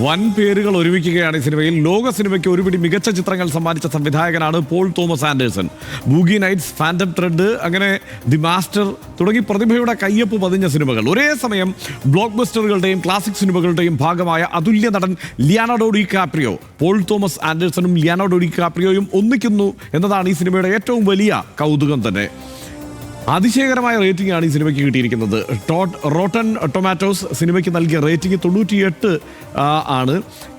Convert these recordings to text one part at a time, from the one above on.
വൻ പേരുകൾ ഒരുമിക്കുകയാണ് ഈ സിനിമയിൽ. ലോക സിനിമയ്ക്ക് ഒരുപിടി മികച്ച ചിത്രങ്ങൾ സമ്മാനിച്ച സംവിധായകനാണ് Paul Thomas Anderson. Boogie Nights, Phantom Thread, അങ്ങനെ ദി മാസ്റ്റർ തുടങ്ങി പ്രതിഭയുടെ കയ്യൊപ്പ് പതിഞ്ഞ സിനിമകൾ. ഒരേ സമയം ബ്ലോക്ക് ബസ്റ്ററുകളുടെയും ക്ലാസിക് സിനിമകളുടെയും ഭാഗമായ അതുല്യ നടൻ ലിയാനാർഡോ ഡികാപ്രിയോ. പോൾ തോമസ് ആൻഡേഴ്സണും ലിയാനാർഡോ ഡികാപ്രിയോയും ഒന്നിക്കുന്നു എന്നതാണ് ഈ സിനിമയുടെ ഏറ്റവും വലിയ കൗതുകം തന്നെ. അതിശയകരമായ റേറ്റിംഗ് ആണ് ഈ സിനിമയ്ക്ക് കിട്ടിയിരിക്കുന്നത്. റോട്ടൺ ടൊമാറ്റോസ് സിനിമയ്ക്ക് നൽകിയ റേറ്റിംഗ് 98 ആണ്.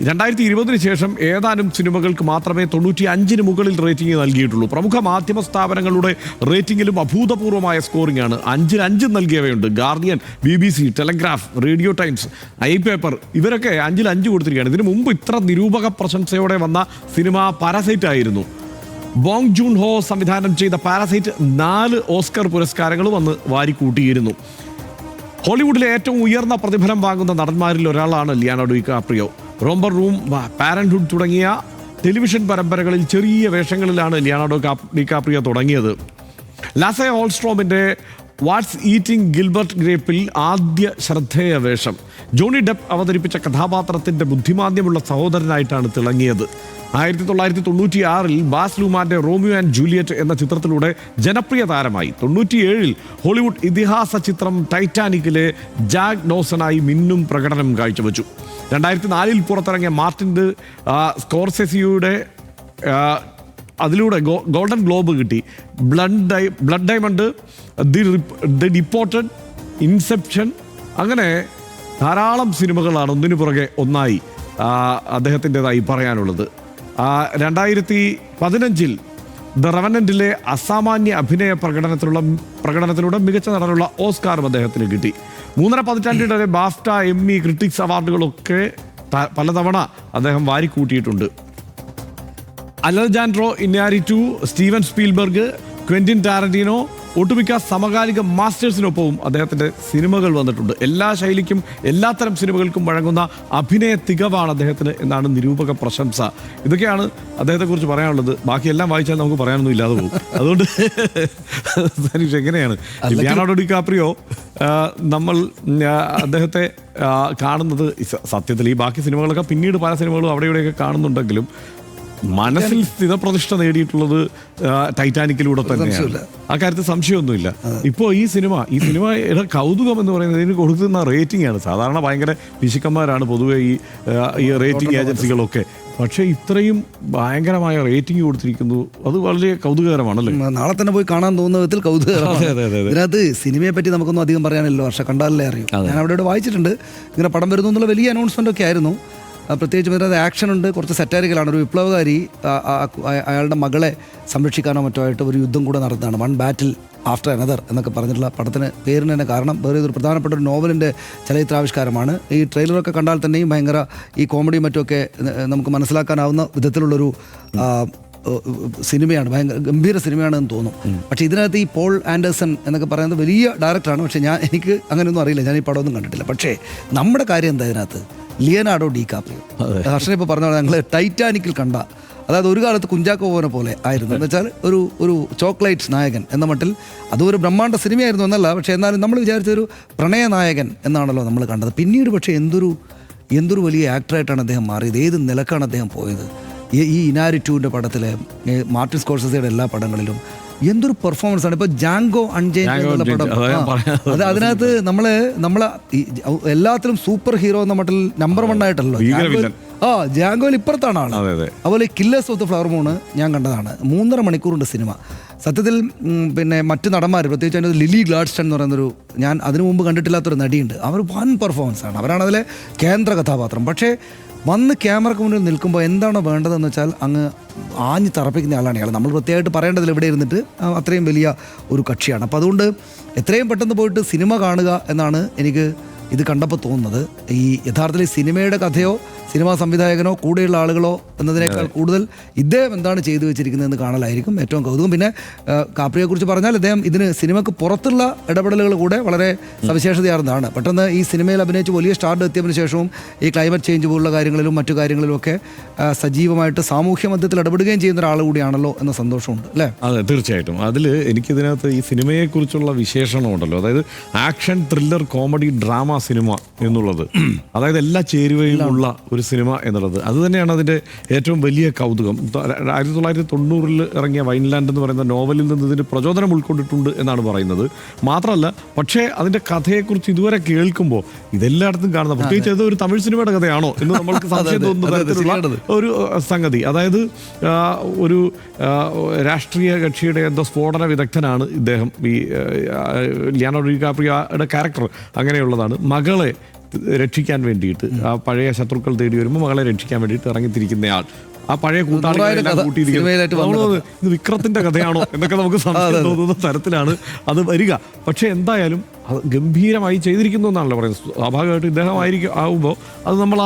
2020 ശേഷം ഏതാനും സിനിമകൾക്ക് മാത്രമേ 95 മുകളിൽ റേറ്റിംഗ് നൽകിയിട്ടുള്ളൂ. പ്രമുഖ മാധ്യമ സ്ഥാപനങ്ങളുടെ റേറ്റിംഗിലും അഭൂതപൂർവമായ സ്കോറിംഗ് ആണ്. 5 നൽകിയവയുണ്ട്. Guardian, BBC, Telegraph, Radio Times, i paper ഇവരൊക്കെ 5 കൊടുത്തിരിക്കുകയാണ്. ഇതിനു മുമ്പ് ഇത്ര നിരൂപക പ്രശംസയോടെ വന്ന സിനിമ പാരസൈറ്റ് ആയിരുന്നു. ബോങ് ജൂൺ ഹോ സംവിധാനം ചെയ്ത പാരസൈറ്റ് 4 ഓസ്കർ പുരസ്കാരങ്ങളും അന്ന് വാരിക്കൂട്ടിയിരുന്നു. ഹോളിവുഡിലെ ഏറ്റവും ഉയർന്ന പ്രതിഫലം വാങ്ങുന്ന നടന്മാരിൽ ഒരാളാണ് Leonardo DiCaprio. Romper room, parenthood തുടങ്ങിയ ടെലിവിഷൻ പരമ്പരകളിൽ ചെറിയ വേഷങ്ങളിലാണ് ലിയാനാർഡോ ഡികാപ്രിയോ തുടങ്ങിയത്. ലാസെ ഓൾസ്ട്രോമിൻ്റെ വാട്ട്സ് ഈറ്റിംഗ് ഗിൽബർട്ട് ഗ്രേപ്പിൽ ആദ്യ ശ്രദ്ധേയ വേഷം. ജോണി ഡെപ്പ് അവതരിപ്പിച്ച കഥാപാത്രത്തിൻ്റെ ബുദ്ധിമാന്ദ്യമുള്ള സഹോദരനായിട്ടാണ് തിളങ്ങിയത്. 1996 ബാസ് ലൂമാൻ്റെ റോമിയോ ആൻഡ് ജൂലിയറ്റ് എന്ന ചിത്രത്തിലൂടെ ജനപ്രിയ താരമായി. 97 ഹോളിവുഡ് ഇതിഹാസ ചിത്രം ടൈറ്റാനിക്കിലെ ജാക്ക് ഡോസനായി മിന്നും പ്രകടനം കാഴ്ചവെച്ചു. 2004 പുറത്തിറങ്ങിയ മാർട്ടിൻ സ്കോർസെസിയുടെ അതിലൂടെ ഗോൾഡൻ ഗ്ലോബ് കിട്ടി. Blood diamond, the deported, inception, അങ്ങനെ ധാരാളം സിനിമകളാണ് ഒന്നിനു പുറകെ ഒന്നായി അദ്ദേഹത്തിൻ്റെതായി പറയാനുള്ളത്. 2015 ദ റെവനന്റിലെ അസാമാന്യ അഭിനയ പ്രകടനത്തിലൂടെ മികച്ച നടനുള്ള ഓസ്കാറും അദ്ദേഹത്തിന് കിട്ടി. 3.5 പതിറ്റാണ്ടിടെ ബാഫ്റ്റ, എമ്മി, ക്രിട്ടിക്സ് അവാർഡുകളൊക്കെ പലതവണ അദ്ദേഹം വാരിക്കൂട്ടിയിട്ടുണ്ട്. Alejandro ഇനാരിറ്റു, Steven Spielberg, Quentin Tarantino, ഒട്ടുമിക്ക സമകാലിക മാസ്റ്റേഴ്സിനൊപ്പവും അദ്ദേഹത്തിൻ്റെ സിനിമകൾ വന്നിട്ടുണ്ട്. എല്ലാ ശൈലിക്കും എല്ലാത്തരം സിനിമകൾക്കും വഴങ്ങുന്ന അഭിനയ തികവാണ് അദ്ദേഹത്തിന് എന്നാണ് നിരൂപക പ്രശംസ. ഇതൊക്കെയാണ് അദ്ദേഹത്തെക്കുറിച്ച് പറയാനുള്ളത്. ബാക്കിയെല്ലാം വായിച്ചാൽ നമുക്ക് പറയാനൊന്നും ഇല്ലാതെ പോകും. അതുകൊണ്ട് സനീഷ്, എങ്ങനെയാണ് ലിയാനാർഡോ ഡികാപ്രിയോ നമ്മൾ അദ്ദേഹത്തെ കാണുന്നത്? സത്യത്തിൽ ഈ ബാക്കി സിനിമകളൊക്കെ പിന്നീട് പല സിനിമകളും അവിടെ ഇവിടെയൊക്കെ കാണുന്നുണ്ടെങ്കിലും മനസ്സിൽ സ്ഥിരപ്രതിഷ്ഠ നേടിയിട്ടുള്ളത് ടൈറ്റാനിക്കിലൂടെ തന്നെയാണ്. ആ കാര്യത്തിൽ സംശയമൊന്നുമില്ല. ഇപ്പോൾ ഈ സിനിമയുടെ കൗതുകം എന്ന് പറയുന്നത് ഇതിന് കൊടുക്കുന്ന റേറ്റിംഗ് ആണ്. സാധാരണ ഭയങ്കര പിശുക്കന്മാരാണ് പൊതുവെ ഈ റേറ്റിംഗ് ഏജൻസികളൊക്കെ. പക്ഷേ ഇത്രയും ഭയങ്കരമായ റേറ്റിംഗ് കൊടുത്തിരിക്കുന്നു, അത് വളരെ കൗതുകകരമാണല്ലേ. നാളെ തന്നെ പോയി കാണാൻ തോന്നുന്ന വിധത്തിൽ കൗതുകകരമാണ്. ഇതിനകത്ത് സിനിമയെ പറ്റി നമുക്കൊന്നും അധികം പറയാനില്ല, പക്ഷെ കണ്ടാലേ അറിയും. ഞാൻ അവിടെ വായിച്ചിട്ടുണ്ട് ഇങ്ങനെ പടം വരുന്നു എന്നുള്ള വലിയ അനൗൺസ്മെൻ്റ് ഒക്കെ ആയിരുന്നു. പ്രത്യേകിച്ചും ഇതിനകത്ത് ആക്ഷൻ ഉണ്ട്, കുറച്ച് സെറ്റാരിക്കലാണ്. ഒരു വിപ്ലവകാരി അയാളുടെ മകളെ സംരക്ഷിക്കാനോ മറ്റോ ആയിട്ട് ഒരു യുദ്ധം കൂടെ നടത്തുന്നതാണ്. വൺ ബാറ്റിൽ ആഫ്റ്റർ അനദർ എന്നൊക്കെ പറഞ്ഞിട്ടുള്ള പടത്തിന് പേരിന് തന്നെ കാരണം വേറെ ഒരു പ്രധാനപ്പെട്ട ഒരു നോവലിൻ്റെ ചലച്ചിത്രാവിഷ്കാരമാണ്. ഈ ട്രെയിലറൊക്കെ കണ്ടാൽ തന്നെയും ഭയങ്കര ഈ കോമഡിയും മറ്റുമൊക്കെ നമുക്ക് മനസ്സിലാക്കാനാവുന്ന വിധത്തിലുള്ളൊരു സിനിമയാണ്, ഭയങ്കര ഗംഭീര സിനിമയാണെന്ന് തോന്നും. പക്ഷേ ഇതിനകത്ത് ഈ പോൾ ആൻഡേഴ്സൺ എന്നൊക്കെ പറയുന്നത് വലിയ ഡയറക്ടറാണ്. പക്ഷേ എനിക്ക് അങ്ങനെയൊന്നും അറിയില്ല, ഞാൻ ഈ പടമൊന്നും കണ്ടിട്ടില്ല. പക്ഷേ നമ്മുടെ കാര്യം എന്താ ഇതിനകത്ത്? Leonardo DiCaprio. ഹർഷനെ ഇപ്പോൾ പറഞ്ഞ പോലെ ഞങ്ങൾ ടൈറ്റാനിക്കിൽ കണ്ട, അതായത് ഒരു കാലത്ത് കുഞ്ചാക്കോ പോലെ ആയിരുന്നു. എന്ന് വെച്ചാൽ ഒരു ചോക്ലേറ്റ് നായകൻ എന്ന മട്ടിൽ അതൊരു ബ്രഹ്മാണ്ഡ സിനിമയായിരുന്നു എന്നല്ല, പക്ഷേ എന്നാലും നമ്മൾ വിചാരിച്ചൊരു പ്രണയനായകൻ എന്നാണല്ലോ നമ്മൾ കണ്ടത്. പിന്നീട് പക്ഷേ എന്തൊരു വലിയ ആക്ടറായിട്ടാണ് അദ്ദേഹം മാറിയത്. ഏത് നിലക്കാണ് അദ്ദേഹം പോയത്. ഈ ഇനാരിറ്റുവിൻ്റെ പടത്തിലെ, മാർട്ടിൻ സ്കോർസെസിയുടെ എല്ലാ പടങ്ങളിലും എന്തൊരു പെർഫോമൻസ് ആണ്. ഇപ്പോൾ ജാങ്കോ അൺചെയിൻഡ് എന്നുള്ള പടം, അത് അതിനകത്ത് നമ്മളെ എല്ലാത്തിലും സൂപ്പർ ഹീറോ എന്ന മട്ടിൽ നമ്പർ 1 ആയിട്ടല്ലോ. ജാങ്കോയിൽ ഇപ്പുറത്താണ് ആള്. അതുപോലെ killers of the flower moon ഞാൻ കണ്ടതാണ്. 3.5 മണിക്കൂറുണ്ട് സിനിമ. സത്യത്തിൽ പിന്നെ മറ്റ് നടന്മാർ, പ്രത്യേകിച്ച് അതിൻ്റെ ലിലി ഗ്ലാഡ്സ്റ്റൺ എന്ന് പറയുന്നൊരു, ഞാൻ അതിനു മുമ്പ് കണ്ടിട്ടില്ലാത്തൊരു നടിയുണ്ട്. അവർ വൻ പെർഫോമൻസ് ആണ്. അവരാണ് അതിലെ കേന്ദ്ര കഥാപാത്രം. പക്ഷേ വന്ന് ക്യാമറയ്ക്ക് മുന്നിൽ നിൽക്കുമ്പോൾ എന്താണോ വേണ്ടതെന്ന് വെച്ചാൽ അങ്ങ് ആഞ്ഞ് തറപ്പിക്കുന്ന ആളാണ് ഇയാൾ. നമ്മൾ പ്രത്യേകമായിട്ട് പറയേണ്ടതിൽ ഇവിടെ ഇരുന്നിട്ട് അത്രയും വലിയ ഒരു കക്ഷിയാണ്. അപ്പോൾ അതുകൊണ്ട് എത്രയും പെട്ടെന്ന് പോയിട്ട് സിനിമ കാണുക എന്നാണ് എനിക്ക് ഇത് കണ്ടപ്പോൾ തോന്നുന്നത്. ഈ യഥാർത്ഥത്തിൽ സിനിമയുടെ കഥയോ സിനിമാ സംവിധായകനോ കൂടെയുള്ള ആളുകളോ എന്നതിനേക്കാൾ കൂടുതൽ ഇദ്ദേഹം എന്താണ് ചെയ്തു വെച്ചിരിക്കുന്നതെന്ന് കാണലായിരിക്കും ഏറ്റവും കൗതുകം. പിന്നെ കാപ്രിയെക്കുറിച്ച് പറഞ്ഞാൽ അദ്ദേഹം ഇതിന് സിനിമയ്ക്ക് പുറത്തുള്ള ഇടപെടലുകൾ കൂടെ വളരെ സവിശേഷതയാർന്നതാണ്. പെട്ടെന്ന് ഈ സിനിമയിൽ അഭിനയിച്ച് വലിയ സ്റ്റാർഡ് എത്തിയതിനു ശേഷവും ഈ ക്ലൈമറ്റ് ചേഞ്ച് പോലുള്ള കാര്യങ്ങളിലും മറ്റു കാര്യങ്ങളിലുമൊക്കെ സജീവമായിട്ട് സാമൂഹ്യ മധ്യത്തിൽ ഇടപെടുകയും ചെയ്യുന്ന ഒരാൾ കൂടിയാണല്ലോ എന്ന സന്തോഷമുണ്ട് അല്ലേ? അതെ, തീർച്ചയായിട്ടും. അതിൽ എനിക്കിതിനകത്ത് ഈ സിനിമയെക്കുറിച്ചുള്ള വിശേഷണമുണ്ടല്ലോ, അതായത് action, thriller, comedy, drama cinema എന്നുള്ളത്, അതായത് എല്ലാ ചേരുവയിലുമുള്ള ഒരു സിനിമ എന്നുള്ളത് അത് തന്നെയാണ് അതിൻ്റെ ഏറ്റവും വലിയ കൗതുകം. 1990 ഇറങ്ങിയ വൈൻലാൻഡ് എന്ന് പറയുന്ന നോവലിൽ നിന്ന് ഇതിന് പ്രചോദനം ഉൾക്കൊണ്ടിട്ടുണ്ട് എന്നാണ് പറയുന്നത്. മാത്രമല്ല പക്ഷേ അതിൻ്റെ കഥയെക്കുറിച്ച് ഇതുവരെ കേൾക്കുമ്പോൾ ഇതെല്ലായിടത്തും കാണുന്ന, പ്രത്യേകിച്ച് അത് ഒരു തമിഴ് സിനിമയുടെ കഥയാണോ എന്ന് നമ്മൾക്ക് സംശയം തോന്നുന്ന തരത്തിലുള്ള ഒരു സംഗതി. അതായത് ഒരു രാഷ്ട്രീയ കക്ഷിയുടെ എന്തോ സ്ഫോടന വിദഗ്ധനാണ് ഇദ്ദേഹം. ഈ ലിയോനാർഡോ ഡികാപ്രിയോയുടെ ക്യാരക്ടർ അങ്ങനെയുള്ളതാണ്. മകളെ രക്ഷിക്കാൻ വേണ്ടിയിട്ട് ആ പഴയ ശത്രുക്കൾ തേടി വരുമ്പോൾ മകളെ രക്ഷിക്കാൻ വേണ്ടിയിട്ട് ഇറങ്ങിത്തിരിക്കുന്നയാൾ, ആ പഴയ കൂട്ടാളികളെല്ലാം കൂട്ടിയിരിക്കുന്നത് ഇത് വിക്രത്തിന്റെ കഥയാണോ എന്നൊക്കെ നമുക്ക് സംശയം തോന്നുന്ന തരത്തിലാണ് അത് വരിക. പക്ഷെ എന്തായാലും അത് ഗംഭീരമായി ചെയ്തിരിക്കുന്നു എന്നാണല്ലോ പറയുന്നത്. സ്വാഭാവികമായിട്ടും ഇദ്ദേഹം ആവുമ്പോൾ അത് നമ്മൾ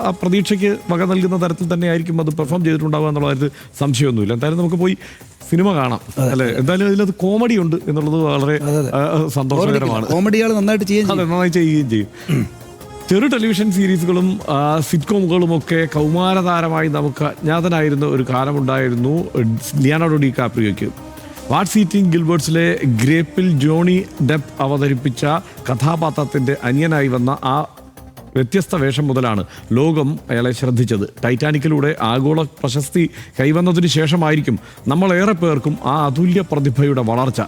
ആ പ്രതീക്ഷയ്ക്ക് വക നൽകുന്ന തരത്തിൽ തന്നെ ആയിരിക്കും അത് പെർഫോം ചെയ്തിട്ടുണ്ടാവുക എന്നുള്ള കാര്യത്തിൽ സംശയമൊന്നുമില്ല. എന്തായാലും നമുക്ക് പോയി സിനിമ കാണാം അല്ലേ. എന്തായാലും അതിലത് കോമഡി ഉണ്ട് എന്നുള്ളത് വളരെ സന്തോഷകരമാണ്. കോമഡികൾ നന്നായിട്ട് നന്നായി ചെയ്യുകയും ചെയ്യും. ചെറു ടെലിവിഷൻ സീരീസുകളും സിറ്റ്കോമുകളും ഒക്കെ കൗമാരതാരമായി നമുക്ക് അജ്ഞാതനായിരുന്ന ഒരു കാലമുണ്ടായിരുന്നു ലിയോനാർഡോ ഡികാപ്രിയോയ്ക്ക്. വാട്സ് ഈറ്റിംഗ് ഗിൽബർട്ട്സിലെ ഗ്രേപ്പിൽ ജോണി ഡെപ്പ് അവതരിപ്പിച്ച കഥാപാത്രത്തിൻ്റെ അന്യനായി വന്ന ആ വ്യത്യസ്ത വേഷം മുതലാണ് ലോകം അയാളെ ശ്രദ്ധിച്ചത്. ടൈറ്റാനിക്കിലൂടെ ആഗോള പ്രശസ്തി കൈവന്നതിന് ശേഷമായിരിക്കും നമ്മളേറെ പേർക്കും ആ അതുല്യ പ്രതിഭയുടെ വളർച്ച.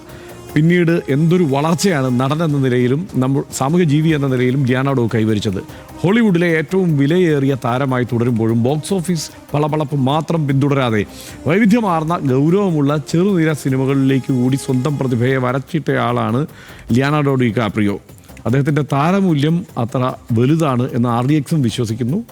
പിന്നീട് എന്തൊരു വളർച്ചയാണ് നടൻ എന്ന നിലയിലും നമ്മൾ സാമൂഹ്യ ജീവി എന്ന നിലയിലും ലിയോനാർഡോ കൈവരിച്ചത്. ഹോളിവുഡിലെ ഏറ്റവും വിലയേറിയ താരമായി തുടരുമ്പോഴും ബോക്സ് ഓഫീസ് പളപളപ്പ് മാത്രം പിന്തുടരാതെ വൈവിധ്യമാർന്ന ഗൗരവമുള്ള ചെറുനിര സിനിമകളിലേക്ക് കൂടി സ്വന്തം പ്രതിഭയെ വരച്ചിട്ടയാളാണ് ലിയോനാർഡോ ഡികാപ്രിയോ. അദ്ദേഹത്തിൻ്റെ താരമൂല്യം അത്ര വലുതാണ് എന്ന് RDX വിശ്വസിക്കുന്നു.